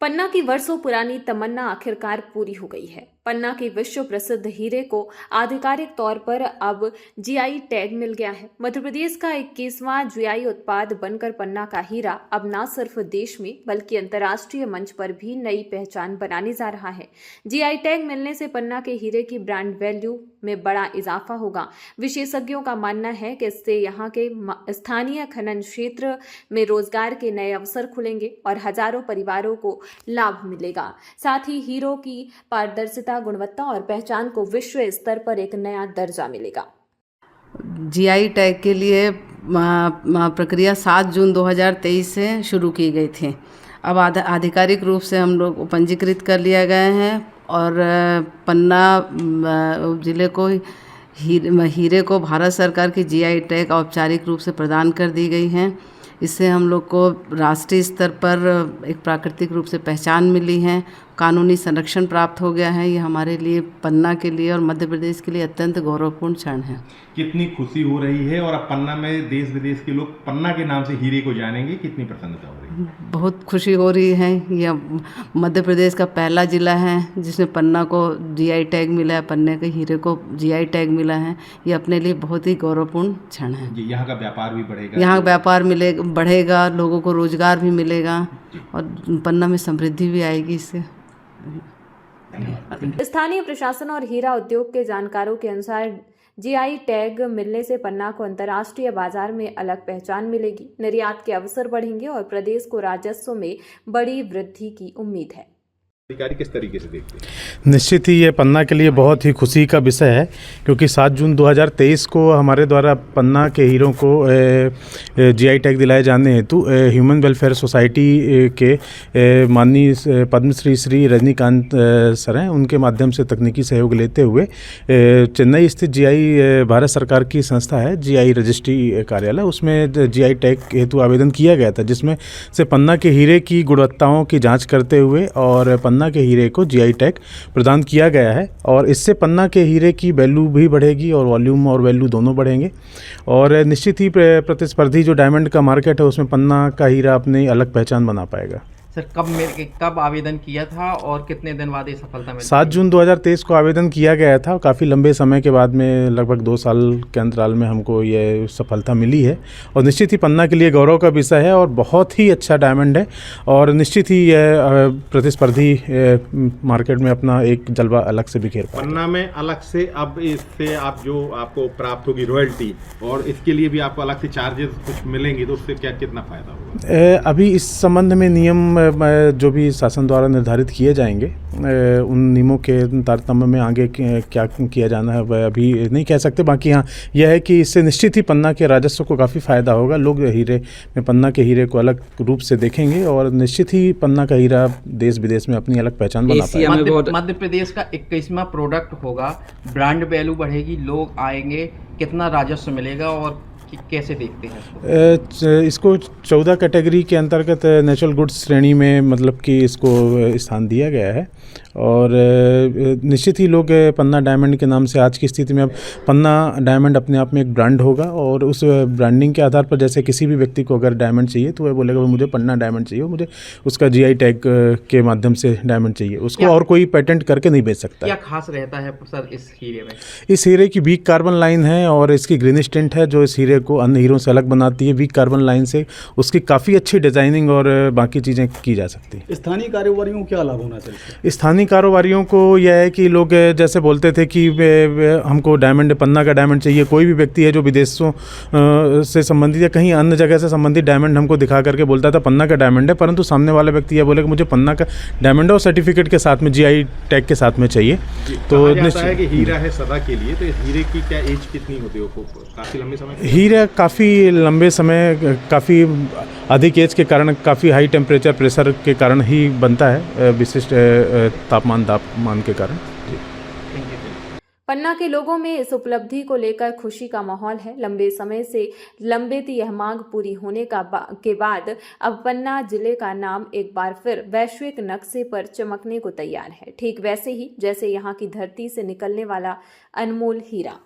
पन्ना की वर्षों पुरानी तमन्ना आखिरकार पूरी हो गई है। पन्ना के विश्व प्रसिद्ध हीरे को आधिकारिक तौर पर अब जीआई टैग मिल गया है। मध्य प्रदेश का 21वां जीआई उत्पाद बनकर पन्ना का हीरा अब न सिर्फ देश में बल्कि अंतर्राष्ट्रीय मंच पर भी नई पहचान बनाने जा रहा है। जीआई टैग मिलने से पन्ना के हीरे की ब्रांड वैल्यू में बड़ा इजाफा होगा। विशेषज्ञों का मानना है कि इससे यहाँ के स्थानीय खनन क्षेत्र में रोजगार के नए अवसर खुलेंगे और हजारों परिवारों को लाभ मिलेगा। साथ ही हीरो की पारदर्शिता, गुणवत्ता और पहचान को विश्व स्तर पर एक नया दर्जा मिलेगा। जीआई टैग के लिए प्रक्रिया 7 जून 2023 से शुरू की गई थी। अब आधिकारिक रूप से हम लोग पंजीकृत कर लिया गए हैं और पन्ना ज़िले को हीरे को भारत सरकार की जीआई टैग औपचारिक रूप से प्रदान कर दी गई है। इससे हम लोग को राष्ट्रीय स्तर पर एक प्राकृतिक रूप से पहचान मिली है, कानूनी संरक्षण प्राप्त हो गया है। ये हमारे लिए, पन्ना के लिए और मध्य प्रदेश के लिए अत्यंत गौरवपूर्ण क्षण है। कितनी खुशी हो रही है और अब पन्ना में देश विदेश के लोग पन्ना के नाम से हीरे को जानेंगे, कितनी प्रसन्नता हो रही है? बहुत खुशी हो रही है। यह मध्य प्रदेश का पहला ज़िला है जिसमें पन्ना को जीआई टैग मिला है, पन्ने के हीरे को जीआई टैग मिला है। ये अपने लिए बहुत ही गौरवपूर्ण क्षण है। यहाँ का व्यापार भी बढ़ेगा, यहाँ व्यापार बढ़ेगा, लोगों को रोजगार भी मिलेगा और पन्ना में समृद्धि भी आएगी इससे। स्थानीय प्रशासन और हीरा उद्योग के जानकारों के अनुसार जीआई टैग मिलने से पन्ना को अंतर्राष्ट्रीय बाजार में अलग पहचान मिलेगी, निर्यात के अवसर बढ़ेंगे और प्रदेश को राजस्व में बड़ी वृद्धि की उम्मीद है। अधिकारी किस तरीके से देखते हैं? निश्चित ही ये पन्ना के लिए बहुत ही खुशी का विषय है, क्योंकि 7 जून 2023 को हमारे द्वारा पन्ना के हीरों को जीआई टैग दिलाए जाने हेतु ह्यूमन वेलफेयर सोसाइटी के माननीय पद्मश्री श्री रजनीकांत सर हैं, उनके माध्यम से तकनीकी सहयोग लेते हुए चेन्नई स्थित जीआई भारत सरकार की संस्था है जीआई रजिस्ट्री कार्यालय, उसमें जीआई टैग हेतु आवेदन किया गया था, जिसमें से पन्ना के हीरे की गुणवत्ताओं की जाँच करते हुए और पन्ना के हीरे को जीआई टैग प्रदान किया गया है। और इससे पन्ना के हीरे की वैल्यू भी बढ़ेगी और वॉल्यूम और वैल्यू दोनों बढ़ेंगे। और निश्चित ही प्रतिस्पर्धी जो डायमंड का मार्केट है उसमें पन्ना का हीरा अपनी अलग पहचान बना पाएगा। सर, कब आवेदन किया था और कितने दिन बाद ये सफलता मिली? 7 जून 2023 को आवेदन किया गया था। काफ़ी लंबे समय के बाद में, लगभग 2 साल के अंतराल में हमको ये सफलता मिली है और निश्चित ही पन्ना के लिए गौरव का विषय है और बहुत ही अच्छा डायमंड है और निश्चित ही यह प्रतिस्पर्धी मार्केट में अपना एक जलवा अलग से बिखेर पाएगा। पन्ना में अलग से अब इससे आप जो आपको प्राप्त होगी रॉयल्टी, और इसके लिए भी आपको अलग से चार्जेस कुछ मिलेंगे, तो उससे क्या कितना फ़ायदा होगा? अभी इस संबंध में नियम जो भी शासन द्वारा निर्धारित किए जाएंगे, उन नियमों के तारतम्य में आगे क्या किया जाना है वह अभी नहीं कह सकते। बाकी हाँ, यह है कि इससे निश्चित ही पन्ना के राजस्व को काफ़ी फायदा होगा। लोग हीरे में, पन्ना के हीरे को अलग रूप से देखेंगे और निश्चित ही पन्ना का हीरा देश विदेश में अपनी अलग पहचान बना पाएगा। मध्य प्रदेश का 21वां प्रोडक्ट होगा, ब्रांड वैल्यू बढ़ेगी, लोग आएंगे, कितना राजस्व मिलेगा और कैसे देखते हैं इसको? 14 कैटेगरी के अंतर्गत नेचुरल गुड्स श्रेणी में मतलब कि इसको स्थान दिया गया है और निश्चित ही लोग पन्ना डायमंड के नाम से आज की स्थिति में, अब पन्ना डायमंड अपने आप में एक ब्रांड होगा और उस ब्रांडिंग के आधार पर जैसे किसी भी व्यक्ति को अगर डायमंड चाहिए तो वह बोलेगा मुझे पन्ना डायमंड चाहिए, मुझे उसका जीआई टैग के माध्यम से डायमंड चाहिए, उसको और कोई पेटेंट करके नहीं बेच सकता। क्या खास रहता है सर इस हीरे में? इस हीरे की वीक कार्बन लाइन है और इसकी ग्रीनिश टिंट है जो इस हीरे को अन्य हीरों से अलग बनाती है। वीक कार्बन लाइन से उसकी काफ़ी अच्छी डिजाइनिंग और बाकी चीज़ें की जा सकती है। स्थानीय कारोबारियों को क्या लाभ होना चाहिए? स्थानीय कारोबारियों को यह है कि लोग जैसे बोलते थे कि हमको डायमंड, पन्ना का डायमंड चाहिए, कोई भी व्यक्ति है जो विदेशों से संबंधित या कहीं अन्य जगह से संबंधित डायमंड हमको दिखा करके बोलता था पन्ना का डायमंड है, परंतु सामने वाला व्यक्ति यह बोले कि मुझे पन्ना का डायमंड और सर्टिफिकेट के साथ में, जीआई टैग के साथ में चाहिए। तो निश्चित है कि हीरा है सदा के लिए, तो इस हीरे की क्या एज कितनी होती है? काफ़ी लंबे समय, हीरा काफ़ी लंबे समय, काफ़ी अधिक एज के कारण, काफ़ी हाई टेम्परेचर प्रेशर के कारण ही बनता है, विशिष्ट तापमान के कारण। पन्ना के लोगों में इस उपलब्धि को लेकर खुशी का माहौल है। लंबे समय से लंबित यह मांग पूरी होने के बाद अब पन्ना जिले का नाम एक बार फिर वैश्विक नक्शे पर चमकने को तैयार है, ठीक वैसे ही जैसे यहाँ की धरती से निकलने वाला अनमोल हीरा।